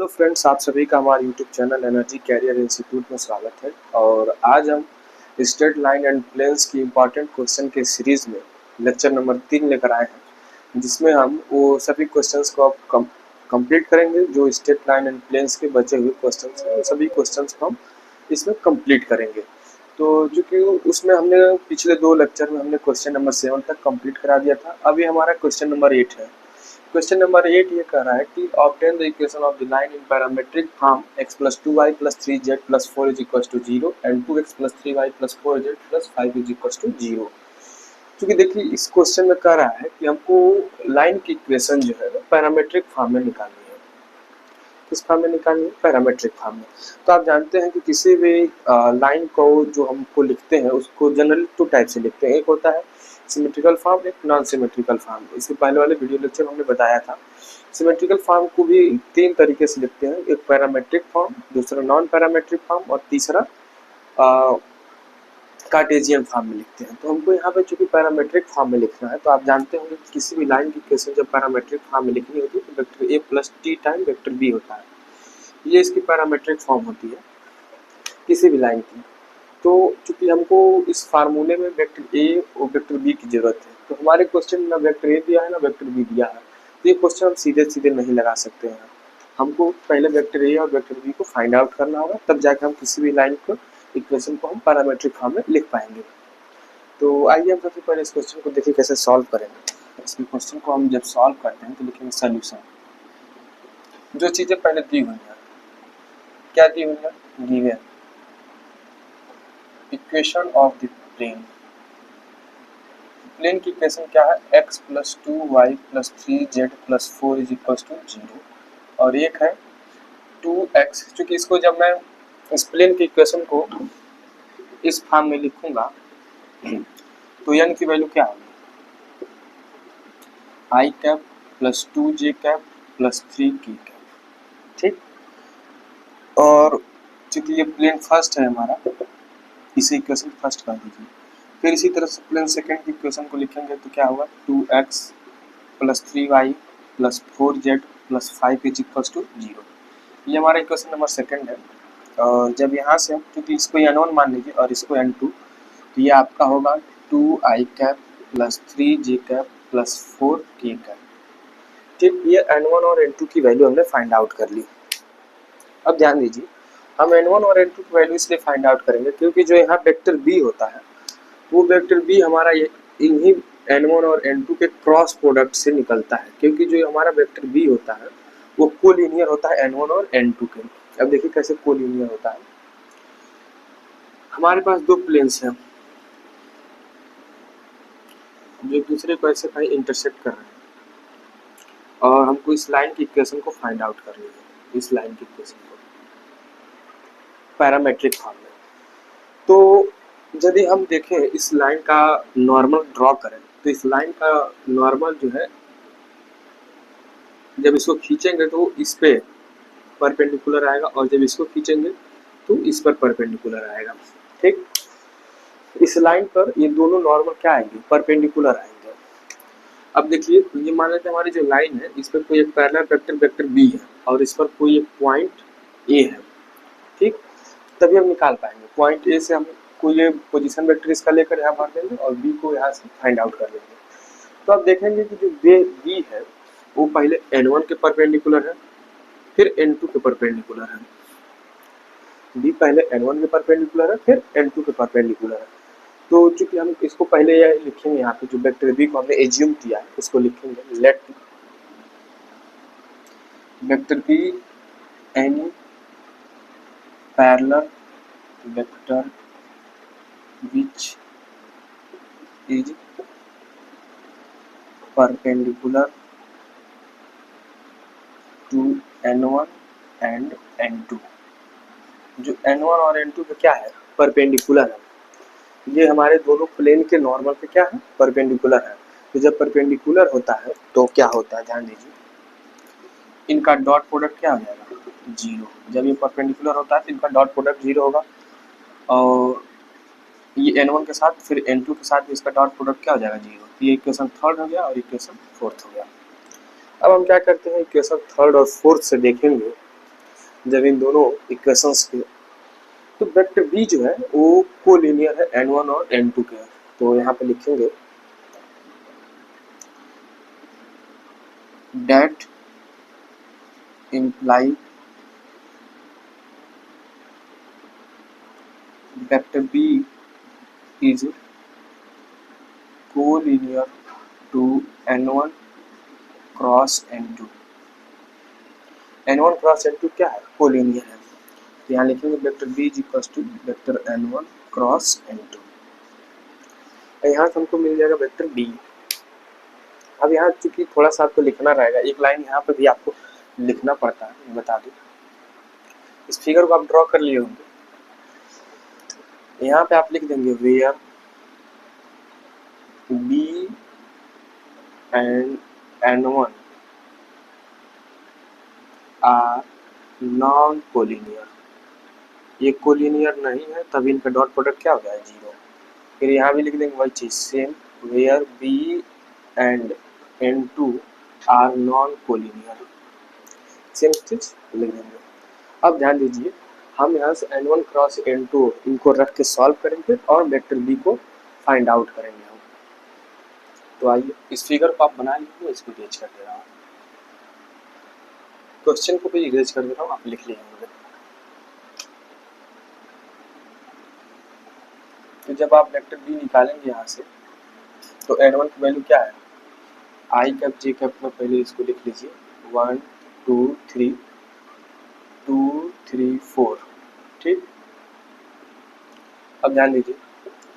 Hello friends, आप सभी का हमारे YouTube channel Energy Career Institute में स्वागत है। और आज हम स्ट्रेट लाइन एंड प्लेन्स की इम्पोर्टेंट क्वेश्चन के सीरीज में लेक्चर नंबर 3 लेकर आए हैं, जिसमें हम वो सभी क्वेश्चंस को अब कंप्लीट करेंगे। जो स्ट्रेट लाइन एंड प्लेन्स के बचे हुए क्वेश्चंस हैं, वो सभी क्वेश्चंस को हम इसमें कंप्लीट करेंगे। तो चूँकि उसमें हमने पिछले 2 लेक्चर में हमने क्वेश्चन नंबर 7 तक कंप्लीट करा दिया था। अभी हमारा क्वेश्चन नंबर 8 है। क्वेश्चन नंबर 8 ये कह रहा है कि obtain the equation of the line in parametric form x + 2y + 3z + 4 = 0 and 2x + 3y + 4z + 5 = 0। क्योंकि देखिए इस क्वेश्चन में कह रहा है कि हमको लाइन की इक्वेशन जो है पैरामीट्रिक फॉर्म में निकालनी है। किस फॉर्म में निकालनी है? पैरामीट्रिक फॉर्म में। तो आप जानते हैं कि किसी भी लाइन को जो हमको लिखते हैं उसको जनरली 2 टाइप से लिखते हैं। एक होता है सिमेट्रिकल फॉर्म, एक नॉन सिमेट्रिकल फॉर्म। इसके पहले वाले वीडियो लेक्चर हमने बताया था। सिमेट्रिकल फॉर्म को भी 3 तरीके से लिखते हैं, एक पैरामेट्रिक फॉर्म, दूसरा नॉन पैरामेट्रिक फॉर्म और तीसरा कार्टेशियन फॉर्म में लिखते हैं। तो हमको यहाँ पे चूंकि पैरामेट्रिक फॉर्म में लिखना है, तो आप जानते होंगे कि किसी भी लाइन की इक्वेशन जब पैरामेट्रिक फॉर्म में लिखनी होती है तो vector a + t time vector b होता है। ये इसकी पैरामेट्रिक फॉर्म होती है किसी भी लाइन की। तो चूंकि हमको इस फार्मूले में वेक्टर ए और वेक्टर बी की जरूरत है, तो हमारे क्वेश्चन में ना वेक्टर ए दिया है ना वेक्टर बी दिया है, तो ये क्वेश्चन हम सीधे सीधे नहीं लगा सकते हैं। हमको पहले वेक्टर ए और वेक्टर बी को फाइंड आउट करना होगा, तब जाकर हम किसी भी लाइन को इक्वेशन को हम पैरामेट्रिक फॉर्म में लिख पाएंगे। तो आइए हम सबसे पहले इस क्वेश्चन को देखिए कैसे सॉल्व करेंगे। इस क्वेश्चन को हम जब सॉल्व करते हैं तो लिखेंगे सोल्यूशन। जो चीजें पहले दी हुई है, क्या दी हुई है? Given equation of the plane. Plane की इक्वेशन क्या है? x + 2y + 3z + 4 = 0 और एक है 2x। क्योंकि इसको जब मैं इस प्लेन की इक्वेशन को इस फॉर्म में लिखूंगा तो n की वैल्यू क्या होगी? i cap + 2j cap + 3k cap. ठीक। और चूंकि ये प्लेन फर्स्ट है हमारा, इसे इक्वेशन फर्स्ट कर दीजिए। फिर इसी तरह से प्लेन सेकंड की इक्वेशन को लिखेंगे तो क्या होगा? 2x + 3y + 4z + 5 = 0। ये हमारा इक्वेशन नंबर सेकंड है। और जब यहाँ से हम, क्योंकि इसको n1 मान लीजिए और इसको n2, तो ये आपका होगा 2i cap + 3j cap + 4k cap. ठीक। ये n1 और n2 की वैल्यू हमने फाइंड आउट कर ली। अब ध्यान दीजिए, हम n1 और n2 की वैल्यू इसलिए फाइंड आउट करेंगे क्योंकि जो यहाँ वेक्टर b होता है, वो वेक्टर b हमारा ये इन्हीं n1 और n2 के क्रॉस प्रोडक्ट से निकलता है। क्योंकि जो हमारा वेक्टर b होता है वो कोलिनियर होता है n1 और n2 के। अब देखिए कैसे कोलिनियर होता है। हमारे पास 2 प्लेन्स हैं जो एक दूसरे को ऐसे कहीं इंटरसेक्ट कर रहे हैं और हमको इस लाइन की इक्वेशन को फाइंड आउट करनी है। इस लाइन की इक्वेशन को पैरामेट्रिक फॉर्म में। तो यदि हम देखें इस लाइन का नॉर्मल ड्रॉ करें, तो इस लाइन का नॉर्मल जो है जब इसको खींचेंगे तो इस पे परपेंडिकुलर आएगा और जब इसको खींचेंगे तो इस पर परपेंडिकुलर आएगा। ठीक। इस लाइन पर ये दोनों नॉर्मल क्या आएंगे? परपेंडिकुलर आएंगे। अब देखिए, ये मान लेते हैं हमारी जो लाइन है इस पर कोई एक पैरेलल वेक्टर वेक्टर बी है और इस पर कोई एक पॉइंट ए है। ठीक। तभी हम निकाल पाएंगे। पॉइंट ए से हम कोई एक पोजीशन वेक्टर इसका लेकर यहाँ भर देंगे और बी को यहाँ से फाइंड आउट कर लेंगे। तो आप देखेंगे कि जो बी है वो पहले n1 के परपेंडिकुलर है, फिर n2 के परपेंडिकुलर है। बी पहले n1 के परपेंडिकुलर है, फिर n2 के परपेंडिकुलर है। तो चूंकि हम इसको पहले यह लिखेंगे, यहाँ पे जो वेक्टर बी को हमने एज्यूम किया है उसको लिखेंगे let vector be any parallel vector which is perpendicular to n1 and n2। जो n1 और n2 पे क्या है? परपेंडिकुलर है। ये हमारे दोनों प्लेन के नॉर्मल पे क्या है? परपेंडिकुलर है। तो जब परपेंडिकुलर होता है तो क्या होता है? ध्यान दीजिए, इनका डॉट प्रोडक्ट क्या हो जाएगा? 0। जब ये परपेंडिकुलर होता है तो इनका डॉट प्रोडक्ट 0 होगा और ये n1 के साथ फिर n2 के साथ इसका डॉट प्रोडक्ट क्या हो जाएगा? 0। ये इक्वेशन थर्ड हो गया और इक्वेशन फोर्थ हो गया। अब हम क्या करते हैं, इक्वेशन थर्ड और फोर्थ से देखेंगे जब इन दोनों इक्वेशंस के, तो वेक्टर बी जो है वो कोलिनियर है n1 और n2 के। तो यहाँ पे लिखेंगे that imply vector b is collinear to n1 cross n2। n1 cross n2 क्या है? कोलिनियर है। तो यहाँ लिखेंगे vector b is equal to vector n1 cross n2। यहाँ से हमको मिल जाएगा वेक्टर b। अब यहाँ चूंकि थोड़ा सा आपको लिखना रहेगा, एक लाइन यहाँ पे भी आपको लिखना पड़ता है, बता दूं। इस फिगर को आप ड्रॉ कर लिए होंगे, यहाँ पे आप लिख देंगे where b and n1 are non collinear. ये कोलिनियर नहीं है, तभी इनका डॉट प्रोडक्ट क्या हो गया है? 0। फिर यहाँ भी लिख देंगे वही चीज same, where b and n2 are non collinear, same चीज लिख देंगे। अब ध्यान दीजिए, हम यहाँ से n1 क्रॉस n2 इनको रख के सॉल्व करेंगे और वेक्टर b को फाइंड आउट करेंगे हम। तो आइए इस फिगर को आप बना लीजिए, इसको इरेज कर दे रहा हूँ, क्वेश्चन को भी इरेज कर दे रहा हूँ, आप लिख लीजिए। तो जब आप वेक्टर b निकालेंगे यहाँ से, तो n1 की वैल्यू क्या है? आई कैप जे कैप में पहले इसको लिख लीजिए 1 2 3 2 3 4, ठीक। अब ध्यान दीजिए,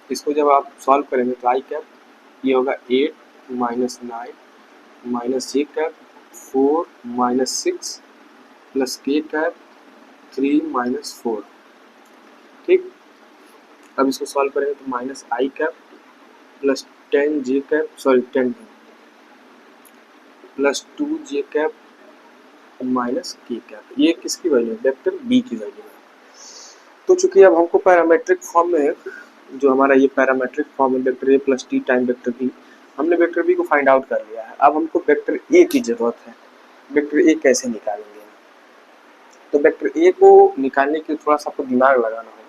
इसको जब आप सॉल्व करेंगे तो आई कैप ये होगा 8 माइनस 9 माइनस जे कैप 4 माइनस 6 प्लस के कैप 3 माइनस 4, ठीक। अब इसको सॉल्व करेंगे तो minus i cap plus 10 J cap, sorry 10 plus 2 J cap minus के कैप। ये किसकी वैल्यू है? वेक्टर बी की वैल्यू है। तो चूंकि अब हमको पैरामेट्रिक फॉर्म में, जो हमारा ये पैरामेट्रिक फॉर्म है वेक्टर ए plus T time vector B, हमने वेक्टर बी को फाइंड आउट कर लिया है। अब हमको वेक्टर ए की जरूरत है। वेक्टर ए कैसे निकालेंगे? तो वेक्टर ए को निकालने के लिए थोड़ा सा आपको दिमाग लगाना होगा।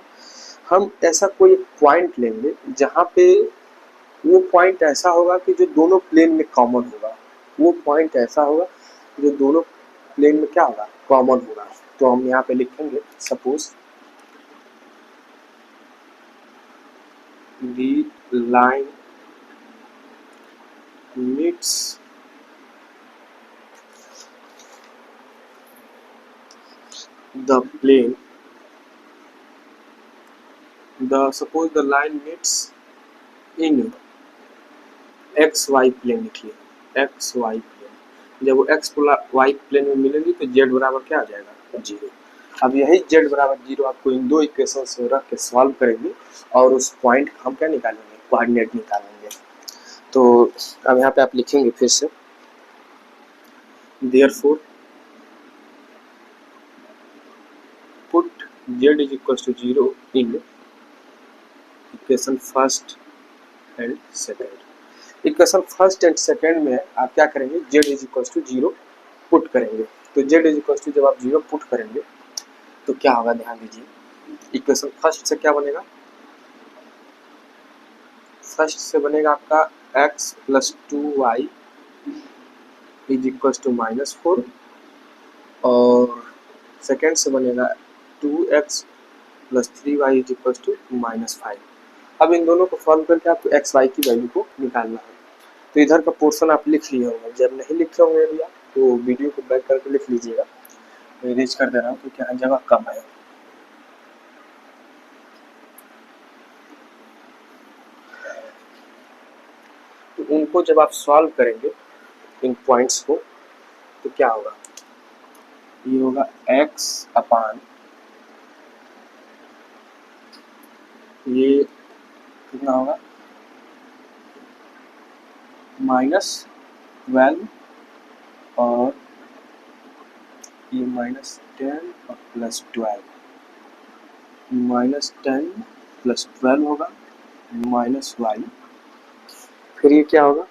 हम ऐसा कोई पॉइंट लेंगे जहाँ पे वो पॉइंट ऐसा होगा कि जो दोनों प्लेन में कॉमन होगा। वो पॉइंट ऐसा होगा जो दोनों प्लेन में क्या होगा? कॉमन होगा। तो हम यहाँ पे लिखेंगे suppose the line meets the plane, suppose the line meets in X Y plane. लिखिए एक्स वाई प्लेन। जब वो एक्स वाई प्लेन में मिलेंगी तो जेड बराबर क्या आ जाएगा? 0। अब यही जेड बराबर 0 आपको इन दो इक्वेशन से रख के सॉल्व करेंगे और उस पॉइंट हम क्या निकालेंगे? कोऑर्डिनेट निकालेंगे। तो अब यहाँ पे आप लिखेंगे फिर से therefore put z is equal to 0 in equation first and second. Equation first and second में आप क्या करेंगे? z is equal to 0 put करेंगे। तो z इज इक्वल टू जब आप 0 पुट करेंगे तो क्या होगा? ध्यान दीजिए, इक्वेशन फर्स्ट से क्या बनेगा? फर्स्ट से बनेगा आपका x plus 2y is equal to -4 और सेकेंड से बनेगा 2x plus 3y is equal to -5। अब इन दोनों को सॉल्व करके आपको एक्स वाई की वैल्यू को निकालना है। तो इधर का पोर्शन आप लिख लिए होंगे, जब नहीं लिखे होंगे भैया तो वीडियो को बैक करके लिख लीजिएगा। मैं इरेज कर दे रहा हूँ क्योंकि यहाँ जगह कम है। तो उनको जब आप सॉल्व करेंगे इन पॉइंट्स को तो क्या होगा? ये होगा x अपान ये कितना होगा? -12 और ये -10 और +12, -10 + 12 होगा -y। फिर ये क्या होगा?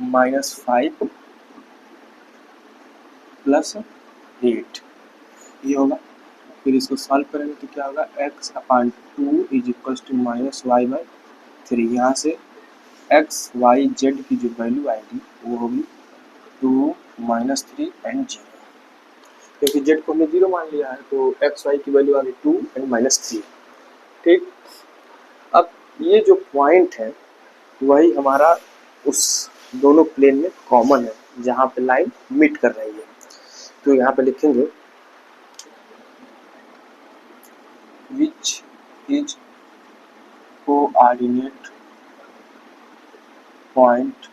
-5 प्लस 8 ये होगा। फिर इसको सॉल्व करेंगे तो क्या होगा, x upon 2 is equals to minus Y by 3। यहाँ से एक्स वाई जेड की जो वैल्यू आएगी वो होगी 2 माइनस 3 एंड 0, क्योंकि जेड को हमने 0 मान लिया है तो एक्स वाई की वैल्यू आ गई 2 एंड माइनस 3। ठीक, अब ये जो पॉइंट है वही हमारा उस दोनों प्लेन में कॉमन है जहाँ पे लाइन मीट कर रही है। तो यहाँ पे लिखेंगे which is coordinate point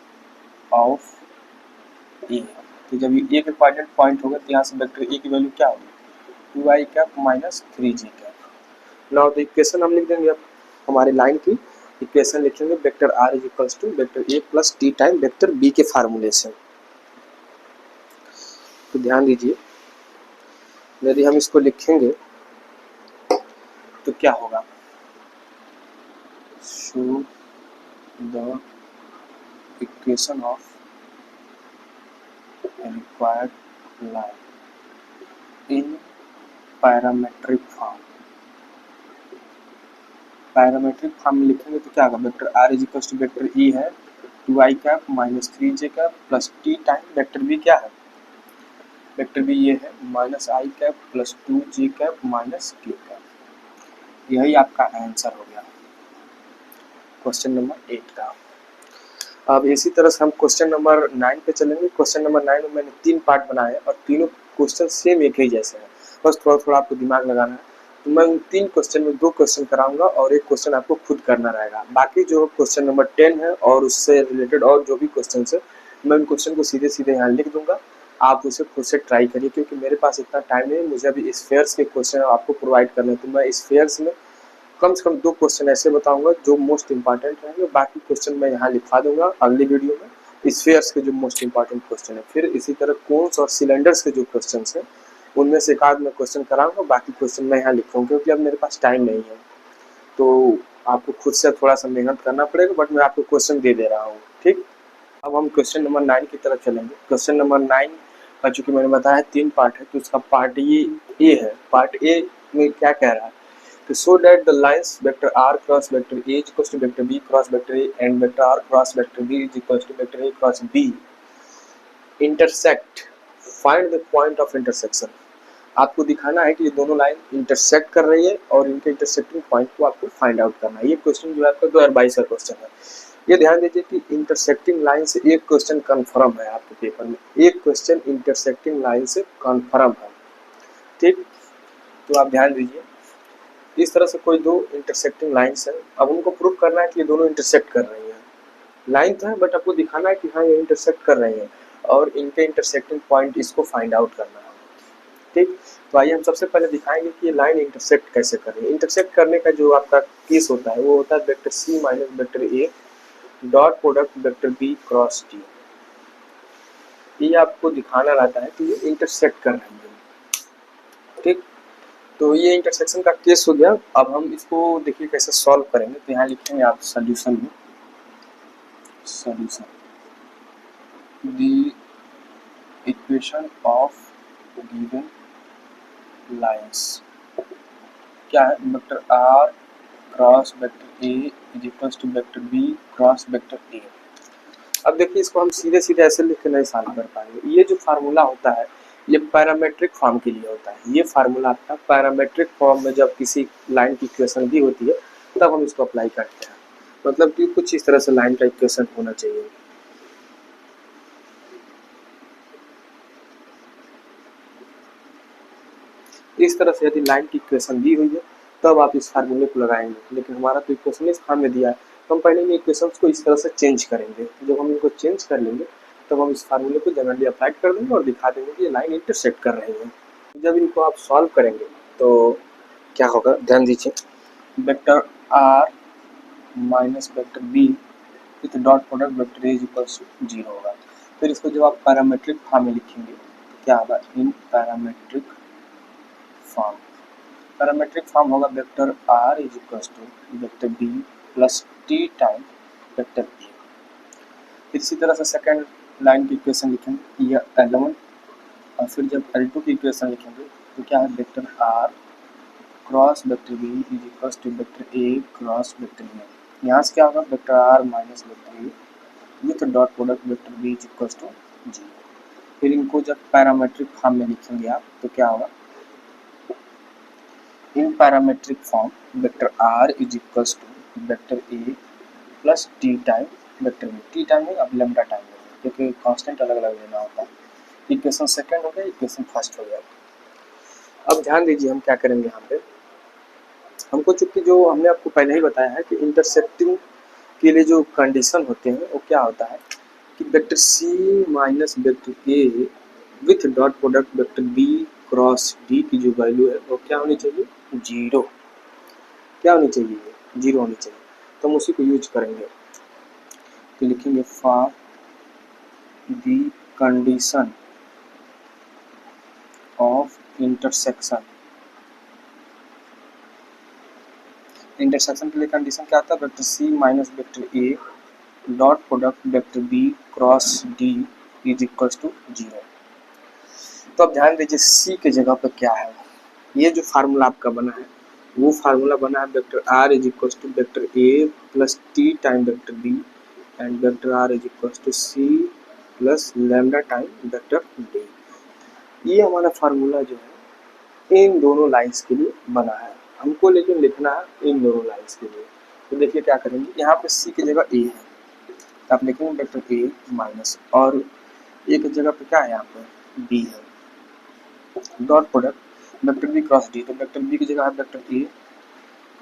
of A. तो जब ये एक कोऑर्डिनेट पॉइंट होगा तो यहाँ से वेक्टर ए की वैल्यू क्या होगी, 2i cap minus 3j cap. Now तो इक्वेशन हम लिख देंगे, अब हमारी लाइन की इक्वेशन लिखेंगे vector are is equals to vector A plus T time vector B के फार्मूले से। तो ध्यान दीजिए, यदि हम इसको लिखेंगे तो क्या होगा, show the equation of required line in parametric form. Parametric form में लिखेंगे तो क्या होगा, vector are is equal to vector e है 2i cap minus 3j cap plus T time vector b क्या है, वेक्टर बी ये है minus i cap plus 2j cap minus k cap. यही आपका आंसर हो गया क्वेश्चन नंबर 8 का। अब इसी तरह से हम क्वेश्चन नंबर 9 पे चलेंगे। क्वेश्चन नंबर 9 में मैंने 3 पार्ट बनाए और तीनों क्वेश्चन सेम एक ही जैसे हैं, बस थोड़ा थोड़ा आपको दिमाग लगाना है। तो मैं उन 3 क्वेश्चन में 2 क्वेश्चन कराऊंगा और एक क्वेश्चन आपको खुद करना रहेगा। बाकी जो क्वेश्चन नंबर 10 है और उससे रिलेटेड और जो भी क्वेश्चन है मैं उन क्वेश्चन को सीधे सीधे यहाँ लिख दूंगा, आप उसे खुद से ट्राई करिए, क्योंकि मेरे पास इतना टाइम नहीं है, मुझे अभी स्फीयर्स के क्वेश्चन आपको प्रोवाइड करने हैं। तो मैं स्फीयर्स में कम से कम 2 क्वेश्चन ऐसे बताऊंगा जो मोस्ट इंपॉर्टेंट रहेंगे, बाकी क्वेश्चन मैं यहाँ लिखवा दूंगा अगली वीडियो में स्फीयर्स के जो मोस्ट इंपॉर्टेंट क्वेश्चन है। फिर इसी तरह कोन्स और सिलेंडर्स के जो क्वेश्चन है उनमें से एक आध मैं क्वेश्चन कराऊंगा, बाकी क्वेश्चन मैं यहाँ लिखूंगा, क्योंकि अब मेरे पास टाइम नहीं है तो आपको खुद से थोड़ा सा मेहनत करना पड़ेगा, बट मैं आपको क्वेश्चन दे दे रहा हूँ। ठीक, अब हम क्वेश्चन नंबर 9 की तरफ चलेंगे। क्वेश्चन नंबर 9 का चूंकि मैंने बताया 3 पार्ट है तो उसका पार्ट ए है। पार्ट ए में क्या कह रहा है, to show that the lines vector r cross vector a is equals to vector b cross vector a and vector r cross vector b is equals to vector a cross b intersect, find the point of intersection। आपको दिखाना है कि ये दोनों line intersect कर रही है और इनके इंटरसेक्टिंग पॉइंट को आपको फाइंड आउट करना है। ये क्वेश्चन जो है आपका 2022 का क्वेश्चन है। ये ध्यान दीजिए कि इंटरसेक्टिंग लाइन से एक क्वेश्चन कंफर्म है आपके पेपर में, एक क्वेश्चन इंटरसेक्टिंग लाइन से कंफर्म है। ठीक, तो आप ध्यान दीजिए, इस तरह से कोई 2 इंटरसेक्टिंग लाइंस है, अब उनको प्रूव करना है कि ये दोनों इंटरसेक्ट कर रही हैं। लाइन तो है बट आपको दिखाना है कि हाँ ये इंटरसेक्ट कर रही हैं और इनके इंटरसेक्टिंग पॉइंट इसको फाइंड आउट करना है। ठीक, तो आइए हम सबसे पहले दिखाएंगे कि ये लाइन इंटरसेक्ट कैसे कर रही है। इंटरसेक्ट करने का जो आपका केस होता है वो होता है vector C minus vector A dot product vector B cross T. ये आपको दिखाना रहता है कि ये इंटरसेक्ट कर रही है। ठीक, तो ये इंटरसेक्शन का केस हो गया। अब हम इसको देखिए कैसे सॉल्व करेंगे। तो यहाँ लिखेंगे आप सॉल्यूशन में, solution the equation of given lines क्या है, vector R cross vector A is equals to vector B cross vector A. अब देखिए इसको हम सीधे सीधे ऐसे लिख के नहीं सॉल्व कर पाएंगे। ये जो फार्मूला होता है ये पैरामेट्रिक फॉर्म के लिए होता है। ये फार्मूला आपका पैरामेट्रिक फॉर्म में जब किसी लाइन की इक्वेशन दी होती है तब हम इसको अप्लाई करते हैं। मतलब कि कुछ इस तरह से लाइन का इक्वेशन होना चाहिए। इस तरह से यदि लाइन की इक्वेशन दी हुई है तब आप इस फार्मूले को लगाएंगे, लेकिन हमारा तो इक्वेशन इस फॉर्म में दिया है तो हम पहले इन इक्वेशंस को इस तरह से चेंज करेंगे। जब हम इनको चेंज कर लेंगे तब हम इस फार्मूले को जनरली अप्लाई कर देंगे और दिखा देंगे कि ये लाइन इंटरसेक्ट कर रही है। जब इनको आप सॉल्व करेंगे तो क्या होगा, ध्यान दीजिए, vector R minus vector B with dot product vector A equals to 0 होगा। फिर इसको जब आप पैरामेट्रिक फॉर्म में लिखेंगे तो क्या होगा, in parametric form, parametric form होगा vector are is equals to vector B plus T time vector A. फिर इसी तरह से सेकेंड लाइन की इक्वेशन लिखेंगे, ये 11 और फिर जब L2 की इक्वेशन लिखेंगे तो क्या है, vector R cross vector B is equals to vector A cross vector B। यहाँ से क्या होगा, vector R minus vector A with dot product vector B is equals to 0। फिर इनको जब पैरामेट्रिक फॉर्म में लिखेंगे आप तो क्या होगा, in parametric form vector R is equals to vector A plus T time vector B। T time है, अब लैम्डा टाइम है, क्योंकि कांस्टेंट अलग अलग लेना होता है। इक्वेशन सेकंड हो गया, इक्वेशन फर्स्ट हो गया। अब ध्यान दीजिए हम क्या करेंगे यहाँ पे, हमको चूंकि जो हमने आपको पहले ही बताया है कि इंटरसेक्टिंग के लिए जो कंडीशन होते हैं वो क्या होता है कि vector C minus vector A with dot product vector B cross D की जो वैल्यू है वो क्या होनी चाहिए, जीरो। क्या होनी चाहिए, जीरो होनी चाहिए। तो हम उसी को यूज करेंगे, तो लिखेंगे for the condition of intersection. Intersection के लिए कंडीशन क्या आता है, vector C minus vector A dot product vector B cross D is equals to 0। तो अब ध्यान दीजिए C के जगह पर क्या है, ये जो फार्मूला आपका बना है वो फार्मूला बना है vector R is equals to vector A plus T time vector B and vector R is equals to C plus lambda time vector D। ये हमारा फार्मूला जो है इन दोनों लाइंस के लिए बना है, हमको लेकिन लिखना है इन दोनों लाइंस के लिए। तो देखिए क्या करेंगे, यहाँ पे C की जगह A है, आप लिखेंगे वेक्टर A माइनस, और A की जगह पे क्या है, यहाँ पे B है, dot product vector B cross D। तो वेक्टर B की जगह है वेक्टर A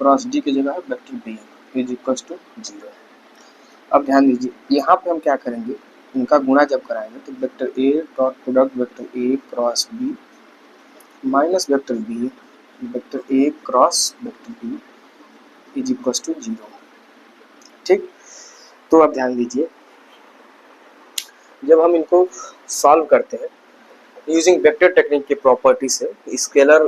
क्रॉस D की जगह है vector B is equals to 0। अब ध्यान दीजिए यहाँ पे हम क्या करेंगे, इनका गुणा जब कराएंगे तो vector A dot product vector A cross B minus vector B vector A cross vector B is equals to 0। ठीक, तो अब ध्यान दीजिए जब हम इनको सॉल्व करते हैं यूजिंग वेक्टर टेक्निक की प्रॉपर्टी से, स्केलर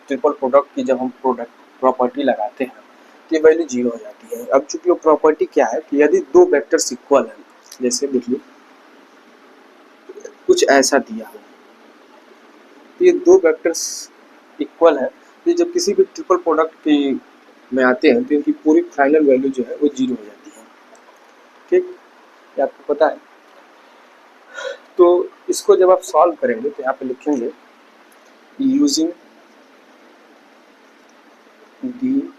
ट्रिपल प्रोडक्ट की जब हम प्रोडक्ट प्रॉपर्टी लगाते हैं तो ये वैल्यू 0 हो जाती है। अब चूंकि वो प्रॉपर्टी क्या है कि यदि दो वेक्टर्स इक्वल हैं, जैसे देखिए कुछ ऐसा दिया हो, तो ये दो वेक्टर्स इक्वल है, तो जब किसी भी ट्रिपल प्रोडक्ट की में आते हैं तो इनकी पूरी फाइनल वैल्यू जो है वो 0 हो जाती है। ठीक, ये आपको पता है। तो इसको जब आप सॉल्व करेंगे तो यहाँ पे लिखेंगे using the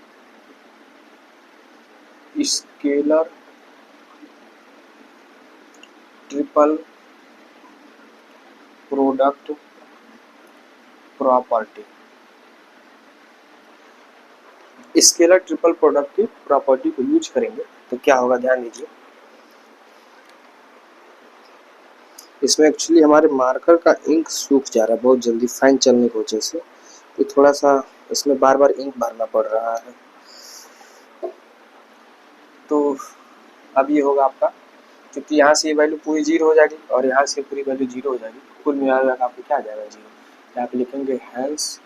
scalar triple product property. Scalar triple product की प्रॉपर्टी को यूज करेंगे तो क्या होगा, ध्यान दीजिए इसमें एक्चुअली हमारे मार्कर का इंक सूख जा रहा है बहुत जल्दी फाइन चलने की वजह से, तो थोड़ा सा इसमें बार बार इंक भरना पड़ रहा है। तो अब ये होगा आपका, क्योंकि यहाँ से ये वैल्यू पूरी 0 हो जाएगी और यहाँ से पूरी वैल्यू 0 हो जाएगी, कुल मिलाकर आपको क्या आ जाएगा 0। यहाँ पे लिखेंगे hence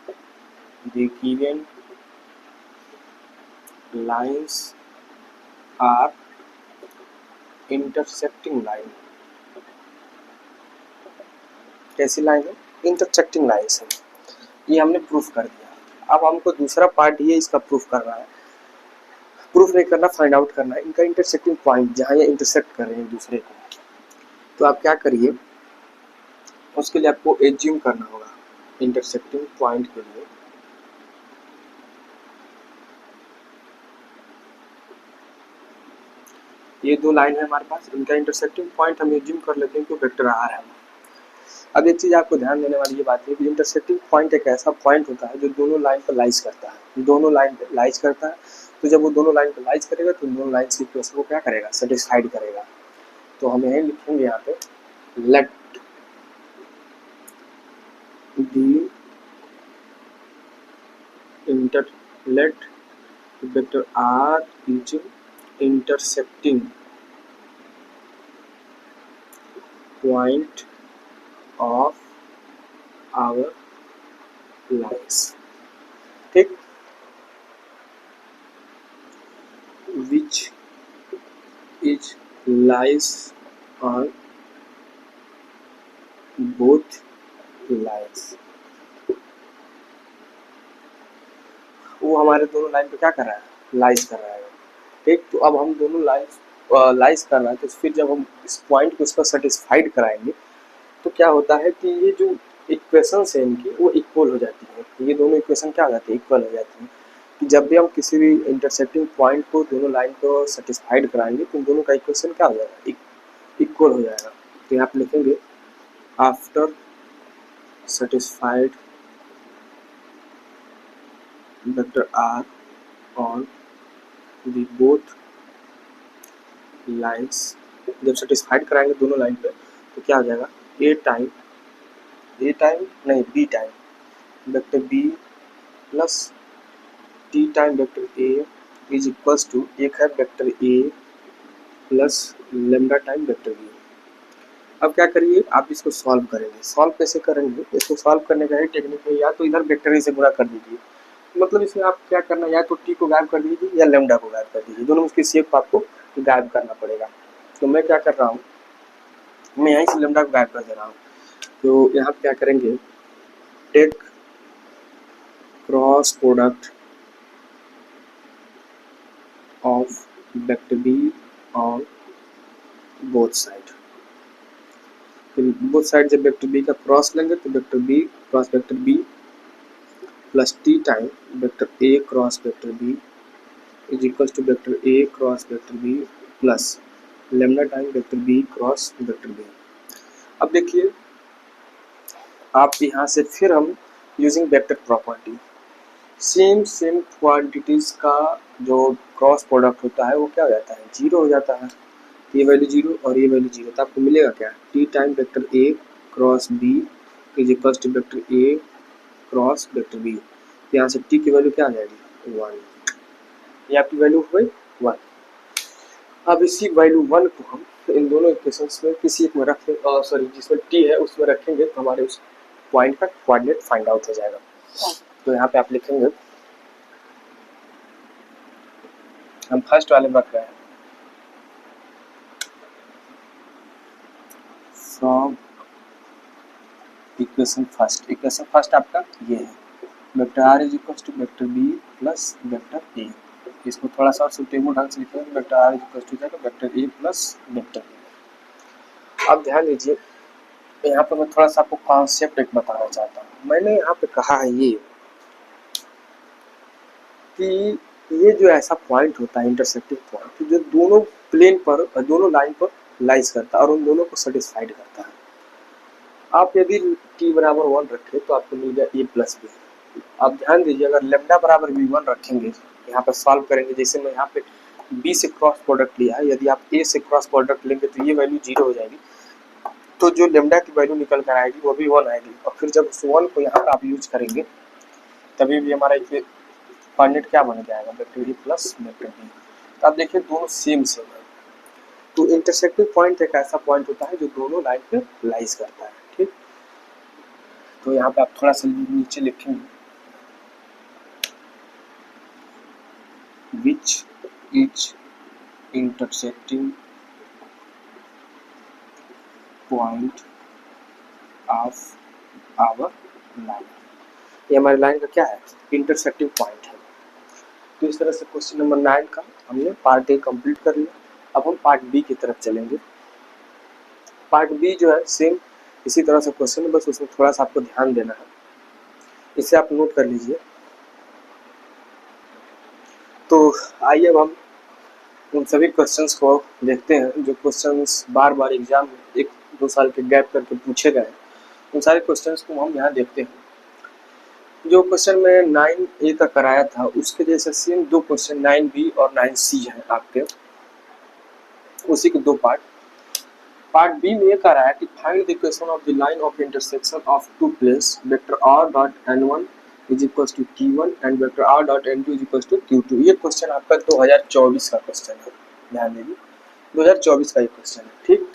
the given lines are intersecting line. कैसी लाइन है, इंटरसेक्टिंग लाइंस है। ये हमने प्रूफ कर दिया। अब हमको दूसरा पार्ट ये इसका प्रूफ करना है, प्रूफ नहीं करना, फाइंड आउट करना है इनका इंटरसेक्टिंग पॉइंट जहाँ ये इंटरसेक्ट कर रहे हैं दूसरे को। तो आप क्या करिए, उसके लिए आपको एज्यूम करना होगा इंटरसेक्टिंग पॉइंट के लिए। ये दो लाइन है हमारे पास, इनका इंटरसेक्टिंग पॉइंट हम एज्यूम कर लेते हैं कि वेक्टर आर है। अब एक चीज़ आपको ध्यान देने वाली ये बात है कि इंटरसेक्टिंग पॉइंट एक ऐसा पॉइंट होता है जो दोनों लाइन पर लाइज करता है, दोनों लाइन पर लाइज करता है। तो जब वो दोनों लाइन पर लाइज करेगा तो दोनों लाइन की इक्वेशन को क्या करेगा, सेटिस्फाइड करेगा। तो हम यही लिखेंगे यहाँ पे let the let vector r is intersecting point of our lines, ठीक, which is lies on both lines, वो हमारे दोनों लाइन पे क्या कर रहा है, लाइज कर रहा है। ठीक, तो अब हम दोनों लाइन्स लाइज कर रहा है, तो फिर जब हम इस पॉइंट को इस पर सेटिस्फाइड कराएंगे तो क्या होता है कि ये जो इक्वेशन है इनकी वो इक्वल हो जाती है। ये दोनों इक्वेशन क्या हो जाती है, इक्वल हो जाती है। कि जब भी हम किसी भी इंटरसेक्टिंग पॉइंट को दोनों लाइन को सेटिस्फाइड कराएंगे तो दोनों का इक्वेशन क्या हो जाएगा, इक्वल हो जाएगा। तो यहाँ पे लिखेंगे after satisfied vector R on the both lines, जब सेटिस्फाइड कराएंगे दोनों लाइन पे तो क्या हो जाएगा, ए टाइम नहीं B time vector B plus T time vector A is equals to, एक है वेक्टर ए plus lambda time vector B. अब क्या करिए, आप इसको सॉल्व करेंगे। सॉल्व कैसे करेंगे, इसको सॉल्व करने का है टेक्निक है, या तो इधर वेक्टर ए से गुणा कर दीजिए, मतलब इसमें आप क्या करना, या तो टी को गायब कर दीजिए या लेमडा को गायब कर दीजिए, दोनों उसकी शेप को आपको गायब करना पड़ेगा। तो मैं क्या कर रहा हूँ, मैं यहीं से लेमडा को गायब कर दे रहा हूँ। तो यहाँ क्या करेंगे, take cross product of vector B on both side. Both side जब वेक्टर बी का क्रॉस लेंगे तो vector B cross vector B plus T time vector A cross vector B is equal to vector A cross vector B plus lambda time vector B cross vector B. अब देखिए, आप यहाँ से फिर हम using vector property same quantities का जो cross product होता है वो क्या हो जाता है, जीरो हो जाता है। ये वैल्यू जीरो और ये वैल्यू जीरो, तो आपको मिलेगा क्या, T time vector A cross B is equal to vector A cross vector B. यहाँ से टी की वैल्यू क्या आ जाएगी, 1, ये आपकी वैल्यू हो गई 1। अब इसी वैल्यू 1 को हम इन दोनों इक्वेशंस में किसी एक में रखें, सॉरी जिसमें टी है उसमें रखेंगे तो हमारे उस पॉइंट का कोऑर्डिनेट फाइंड आउट हो जाएगा। तो यहाँ पे आप लिखेंगे, हम फर्स्ट वाले में रख रहे हैं, फ्रॉम इक्वेशन फर्स्ट आपका ये है, vector are is equal to vector B plus vector a. इसको थोड़ा सा सुटेबल ढंग से लिखेंगे, vector are is equal to जाएगा वेक्टर ए प्लस वेक्टर बी। अब ध्यान दीजिए, यहाँ पे मैं थोड़ा सा आपको कॉन्सेप्ट एक बताना चाहता हूँ। मैंने यहाँ पे कहा है ये कि ये जो ऐसा पॉइंट होता है इंटरसेक्टिंग पॉइंट, जो दोनों प्लेन पर दोनों लाइन पर लाइज करता है और उन दोनों को सेटिस्फाइड करता है। आप यदि t बराबर 1 रखें तो आपको मिल गया a प्लस बी। आप ध्यान दीजिए, अगर लेमडा बराबर v1 रखेंगे, यहाँ पर सॉल्व करेंगे, जैसे मैं यहाँ पे b से क्रॉस प्रोडक्ट लिया है, यदि आप a से क्रॉस प्रोडक्ट लेंगे तो ये वैल्यू 0 हो जाएगी, तो जो लेमडा की वैल्यू निकल कर आएगी वो भी 1 आएगी। और फिर जब उस 1 को यहाँ पर आप यूज करेंगे तभी भी हमारा कोऑर्डिनेट क्या बन जाएगा, वेक्टर ए प्लस वेक्टर बी। तो आप देखिए दोनों सेम है। तो इंटरसेक्टिंग पॉइंट एक ऐसा पॉइंट होता है जो दोनों लाइन पे लाइज करता है। ठीक, तो यहाँ पे आप थोड़ा सा नीचे लिखेंगे, which is intersecting point of our line. ये हमारी लाइन का क्या है, इंटरसेक्टिंग पॉइंट है। तो इस तरह से क्वेश्चन नंबर 9 का हमने पार्ट ए कंप्लीट कर लिया। अब हम पार्ट बी की तरफ चलेंगे। पार्ट बी जो है सेम इसी तरह से क्वेश्चन है, बस उसमें थोड़ा सा आपको ध्यान देना है, इसे आप नोट कर लीजिए। तो आइए अब हम उन सभी क्वेश्चंस को देखते हैं जो क्वेश्चंस बार बार एग्जाम में 1-2 साल के गैप करके पूछे गए, उन सारे क्वेश्चंस को हम यहाँ देखते हैं। जो क्वेश्चन मैं 9A का कराया था उसके जैसे सेम 2 क्वेश्चन 9B और 9C है आपके, उसी के 2 पार्ट। पार्ट बी में ये कह रहा है कि find the equation of the line of intersection of two planes vector r dot n1 is equal to t1 and vector r dot n2 is equal to q2। ये question आपका 2024 का question है, ध्यान दीजिए 2024 का ये क्वेश्चन है। ठीक,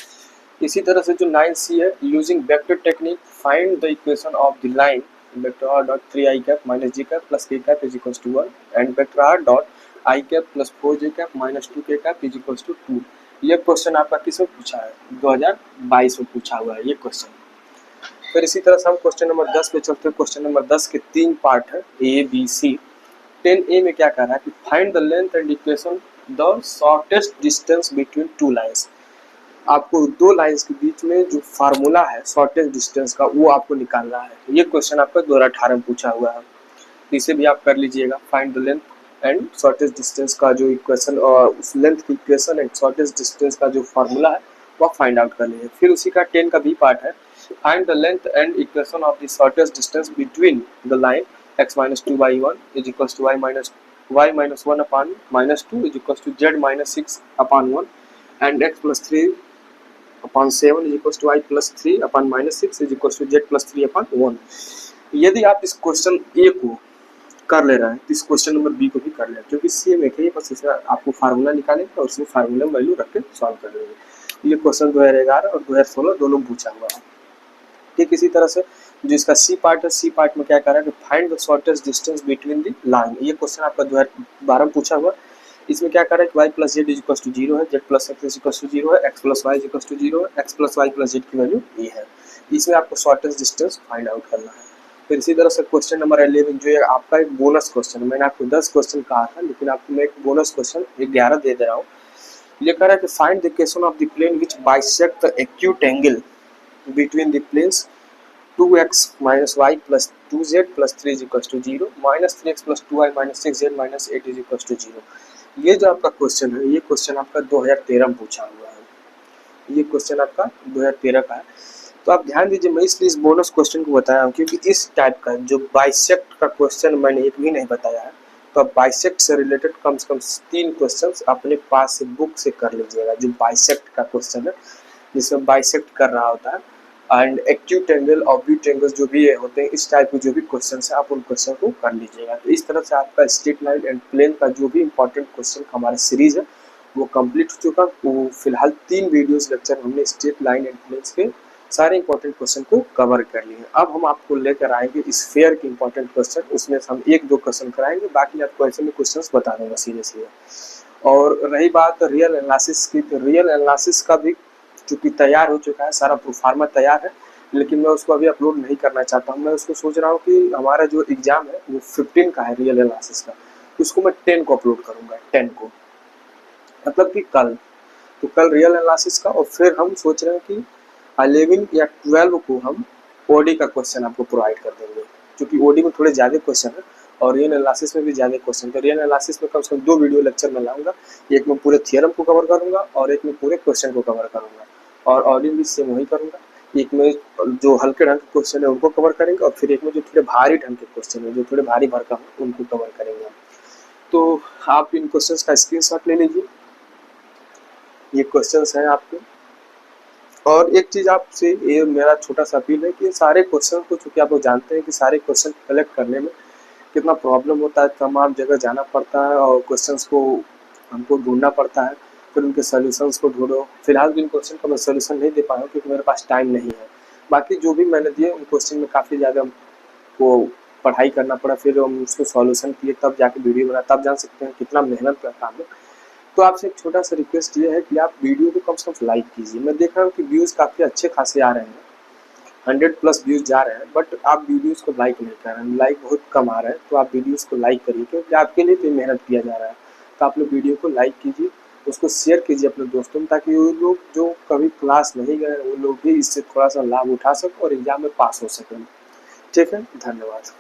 इसी तरह से जो 9C है, using vector technique find the equation of the line vector r dot 3i cap minus j cap plus k cap is equal to 1 and vector r dot i cap plus 4j cap minus 2k cap is equal to 2। ये question आपका किसमें पूछा है, 2022 में पूछा हुआ है ये क्वेश्चन। फिर इसी तरह से हम क्वेश्चन नंबर 10 पे चलते हैं। क्वेश्चन नंबर 10 के 3 पार्ट है, ए बी सी। 10A में क्या कह रहा है कि find the length and equation the shortest distance between two lines. आपको दो लाइंस के बीच में जो फार्मूला है शॉर्टेस्ट डिस्टेंस का वो आपको निकालना है। ये क्वेश्चन आपका 2018 में पूछा हुआ है, इसे भी आप कर लीजिएगा। Find the length and shortest distance का जो इक्वेशन और उस लेंथ की इक्वेशन एंड शॉर्टेस्ट डिस्टेंस का जो फार्मूला है वो फाइंड आउट कर लीजिए। फिर उसी का 10 का बी पार्ट है, find the length and equation of the shortest distance between the line x minus 2/1 is equals to y minus 1 upon minus 2 is equals to z minus 6 upon 1 and x plus 3 upon 7 is equals to y plus 3 upon minus 6 is equals to z plus 3 upon 1। यदि आप इस question ए को कर ले रहे हैं तो इस क्वेश्चन नंबर बी को भी कर लें, क्योंकि सेम एक है, बस इसमें आपको फार्मूला निकालेंगे और उसमें फार्मूला वैल्यू रख के सॉल्व कर लेंगे। ये क्वेश्चन 2011 और 2016 दोनों पूछा हुआ है। ठीक इसी तरह से जो इसका सी पार्ट है, सी पार्ट में क्या कर रहा है कि find the shortest distance between the line. ये क्वेश्चन आपका 2012 में पूछा हुआ। इसमें क्या कर रहा है कि y plus Z is equal to 0 है, z plus X is equal to 0 है, x plus Y is equal to 0 है, x plus Y plus Z की वैल्यू ये है। इसमें आपको शॉर्टेस्ट डिस्टेंस फाइंड आउट करना है। फिर इसी तरह से क्वेश्चन नंबर 11 जो है आपका एक बोनस क्वेश्चन, मैंने आपको 10 क्वेश्चन कहा था लेकिन आपको मैं एक बोनस क्वेश्चन 11 दे दे रहा हूँ। ये कह रहा है कि find the equation of the plane which bisect the acute angle between the planes 2x minus y plus 2z plus 3 is equals to 0 minus 3x plus 2y minus 6z minus 8 is equals to 0। ये जो आपका question है, ये question आपका 2013 में पूछा हुआ है। ये क्वेश्चन आपका 2013 का है। तो आप ध्यान दीजिए, मैं इसलिए इस बोनस क्वेश्चन को बताया हूँ क्योंकि इस टाइप का जो बाइसेक्ट का क्वेश्चन मैंने एक भी नहीं बताया है। तो आप बाइसेक्ट से रिलेटेड कम से कम 3 क्वेश्चन अपने पास से बुक से कर लीजिएगा। जो बाइसेक्ट का क्वेश्चन है जिसमें बाइसेक्ट कर रहा होता है एंड एक्यूट एंगल ऑब्ट्यूट एंगल्स जो भी होते हैं, इस टाइप के जो भी क्वेश्चन है आप उन क्वेश्चन को कर लीजिएगा। तो इस तरह से आपका स्ट्रेट लाइन एंड प्लेन का जो भी इंपॉर्टेंट क्वेश्चन हमारा सीरीज है वो कंप्लीट हो चुका। वो फिलहाल 3 वीडियोस लेक्चर हमने स्ट्रेट लाइन एंड प्लेन के सारे इंपॉर्टेंट क्वेश्चन को कवर कर लिए हैं। अब हम आपको लेकर आएंगे इस फेयर के इंपॉर्टेंट क्वेश्चन, उसमें से हम 1-2 क्वेश्चन कराएंगे, बाकी आपको ऐसे में क्वेश्चन बता दूंगा सीधे सीधे। और रही बात रियल एनालिसिस की, तो रियल एनालिसिस का भी चूँकि तैयार हो चुका है, सारा प्रोफार्मा तैयार है, लेकिन मैं उसको अभी अपलोड नहीं करना चाहता हूँ। मैं उसको सोच रहा हूँ कि हमारा जो एग्जाम है वो 15 का है रियल एनालिसिस का, उसको मैं 10 को अपलोड करूँगा, 10 को मतलब कि कल। तो कल रियल एनालिसिस का, और फिर हम सोच रहे हैं कि 11 या 12 को हम ओडी का क्वेश्चन आपको प्रोवाइड कर देंगे, क्योंकि ओडी में थोड़े ज़्यादा क्वेश्चन है और रियल एनालिसिस में भी ज़्यादा क्वेश्चन। तो रियल एनालिसिस में कम से कम 2 वीडियो लेक्चर में लाऊंगा, एक में पूरे थियरम को कवर करूँगा और एक में पूरे क्वेश्चन को कवर करूँगा, और ऑडियो भी सेम वही करूँगा। एक में जो हल्के ढंग के क्वेश्चन है उनको कवर करेंगे और फिर एक में जो थोड़े भारी ढंग के क्वेश्चन है, जो थोड़े भारी भरकम है, उनको कवर करेंगे। तो आप इन क्वेश्चंस का स्क्रीनशॉट ले लीजिए, ये क्वेश्चंस हैं आपके। और एक चीज़ आपसे ये मेरा छोटा सा अपील है कि सारे क्वेश्चन को, चूँकि आप लोग जानते हैं कि सारे क्वेश्चन कलेक्ट करने में कितना प्रॉब्लम होता है, तमाम जगह जाना पड़ता है और क्वेश्चंस को हमको ढूंढना पड़ता है, फिर उनके सॉल्यूशंस को ढूंढो। फिलहाल इन क्वेश्चन का मैं सॉल्यूशन नहीं दे पाया क्योंकि मेरे पास टाइम नहीं है। बाकी जो भी मैंने दिए उन क्वेश्चन में काफ़ी ज़्यादा हमको पढ़ाई करना पड़ा, फिर हम उसको सॉल्यूशन किए तब जाके वीडियो बना, तब जान सकते हैं कितना मेहनत का काम है। तो आपसे एक छोटा सा रिक्वेस्ट ये है कि आप वीडियो को कम से कम लाइक कीजिए। मैं देख रहा हूँ कि व्यूज़ काफ़ी अच्छे खासे आ रहे हैं, 100+ व्यूज़ जा रहे हैं, बट आप वीडियोज़ को लाइक नहीं कर रहे हैं, लाइक बहुत कम आ रहा है। तो आप वीडियोज़ को लाइक करिए क्योंकि आपके लिए तो मेहनत किया जा रहा है। तो आप लोग वीडियो को लाइक कीजिए, उसको शेयर कीजिए अपने दोस्तों में, ताकि वो लोग जो कभी क्लास नहीं गए वो लोग भी इससे थोड़ा सा लाभ उठा सकें और एग्जाम में पास हो सकें। ठीक है, धन्यवाद।